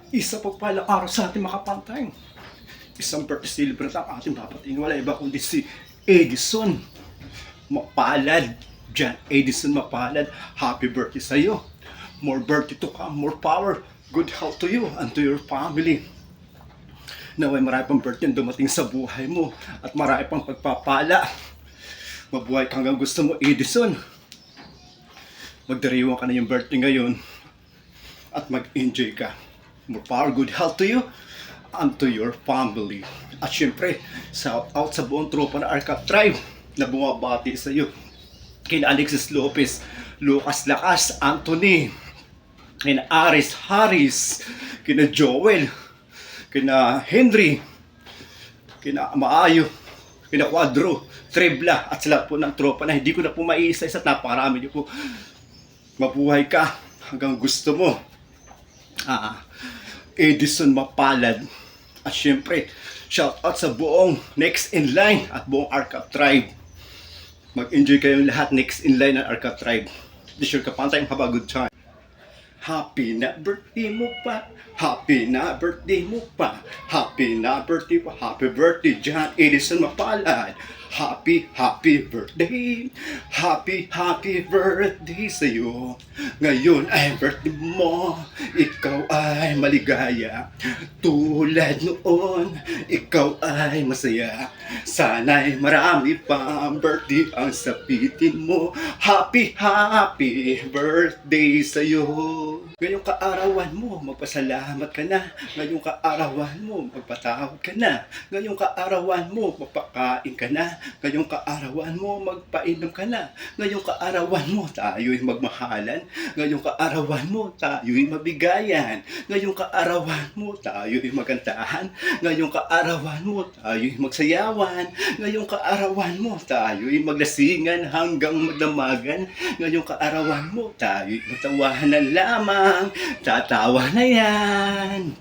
Isa pa pala araw sa ating makapantay. Isang birthday celebrant ang ating papatingin. Wala iba kundi si Edison Mapalad. John Edison Mapalad, happy birthday sa iyo. More birthday to come, more power, good health to you and to your family. Naway marami pang birthday ang dumating sa buhay mo at marami pang pagpapala. Mabuhay ka hanggang gusto mo, Edison. Magdiriwang ka na yung birthday ngayon at mag-enjoy ka. More power, good health to you and to your family. At syempre, shout out sa buong tropa na Arca Tribe na bumabati sa iyo. Kina Alexis Lopez, Lucas Lakas, Anthony, kina Aris Harris, kina Joel, kina Henry, kina Maayo, kina Quadro, Trebla, at sa lahat po ng tropa na hindi ko na po maiisa-isa, napakarami niyo po. Mabuhay ka hanggang gusto mo. Edison Mapalad. At syempre, shout out sa buong Next in Line at buong Arca Tribe. Mag-enjoy kayong lahat next in line ng Arca Tribe. This your kapantay, have a good time. Happy na birthday mo pa. Happy na birthday mo pa. Happy na birthday pa. Happy birthday, John Edison Mapalad. Happy birthday. Happy birthday sa'yo. Ngayon ay birthday mo. Ikaw ay maligaya. Tulad noon, ikaw ay masaya. Sana'y marami pa birthday ang sapitin mo. Happy birthday sa'yo. Ngayong kaarawan mo, magpasalamat ka na. Ngayong kaarawan mo, magpatawad ka na. Ngayong kaarawan mo, magpakain ka na. Ngayong kaarawan mo, magpainom ka na. Ngayong kaarawan mo, tayo'y magmahalan. Ngayong kaarawan mo, tayo'y mabigayan. Ngayong kaarawan mo, tayo'y magantahan. Ngayong kaarawan mo, tayo'y magsayawan. Ngayong kaarawan mo, tayo'y maglasingan hanggang magdamagan. Ngayong kaarawan mo, tayo'y magtawanan lamang. Tatawa na yan.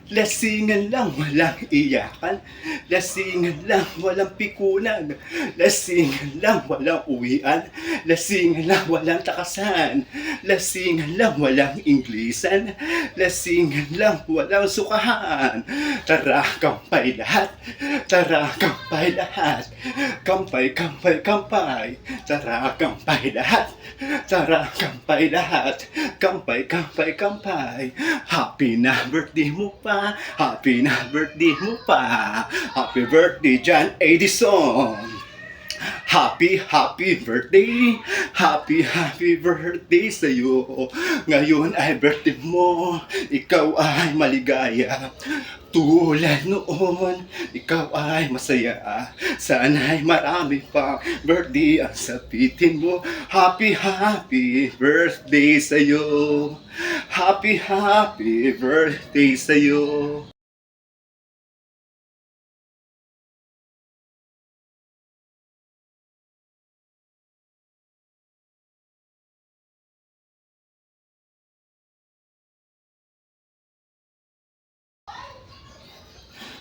Lasingan lang, walang iyakan. Lasingan lang, walang pikunan. Lasingan lang, walang uwian. Lasingan lang, walang takasan. Lasingan lang, walang Inglisan. Lasingan lang, walang sukahan. Tara, kampay lahat. Tara, kampay lahat. Kampay. Tara, kampay lahat. Tara, kampay lahat. Kampay. Happy na birthday mo pa. Happy na birthday mo pa. Happy birthday, John Edison. Happy birthday. Happy birthday sa'yo. Ngayon ay birthday mo. Ikaw ay maligaya. Tulad noon, ikaw ay masaya. Sana'y marami pa birthday ang sapitin mo. Happy birthday sa'yo. Happy birthday sa'yo.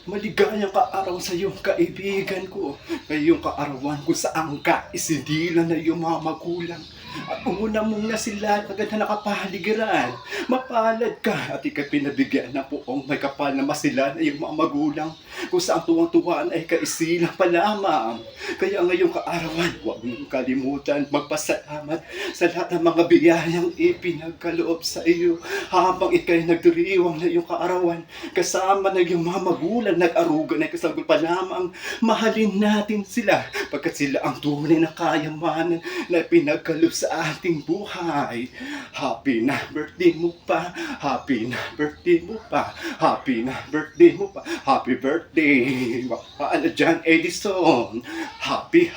Maligayang kaaraw sa iyong kaibigan ko. Ngayong kaarawan kung saan ka isindilan na iyong mga magulang. At umuna mong na sila agad na nakapahaligiran. Mapalad ka at ikay pinabigyan ng puong may kapal na masilan na iyong mga magulang. Kung saan tuwang-tuwaan ay kaisilang pa lamang. Kaya ngayong kaarawan, huwag mong kalimutan magpasalamat sa lahat ng mga biyayang ipinagkaloob sa iyo. Habang ikay nagdiriwang na iyong kaarawan, kasama na iyong mga magulang, nag-aruga na kasagol pa lamang. Mahalin natin sila pagkat sila ang tunay na kayamanan na pinagkaloob sa ating buhay. Happy na birthday mo pa. Happy na birthday mo pa. Happy na birthday mo pa. Happy birthday, Mapalad John Edison. Happy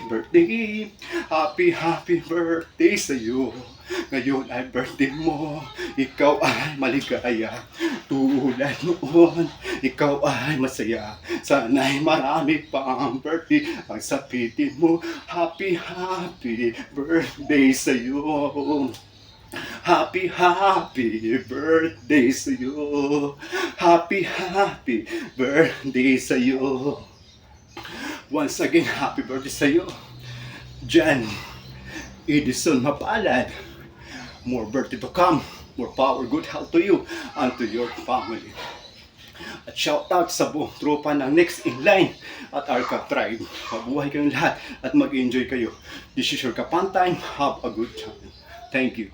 birthday. Happy birthday sa iyo. Ngayon ay birthday mo. Ikaw ay maligaya. Tulad noon, ikaw ay masaya. Sana'y marami pang birthday ang sapitin mo. Happy birthday sa'yo. Happy birthday sa'yo. Happy birthday sa'yo. Once again, happy birthday sa'yo, John Edison Mapalad. More birthday to come. more power, good health to you and to your family. At shout out sa buong tropa ng Next in Line at Arca Tribe. Mabuhay kayong lahat at mag-enjoy kayo. This is your Kapan Time. Have a good time. Thank you.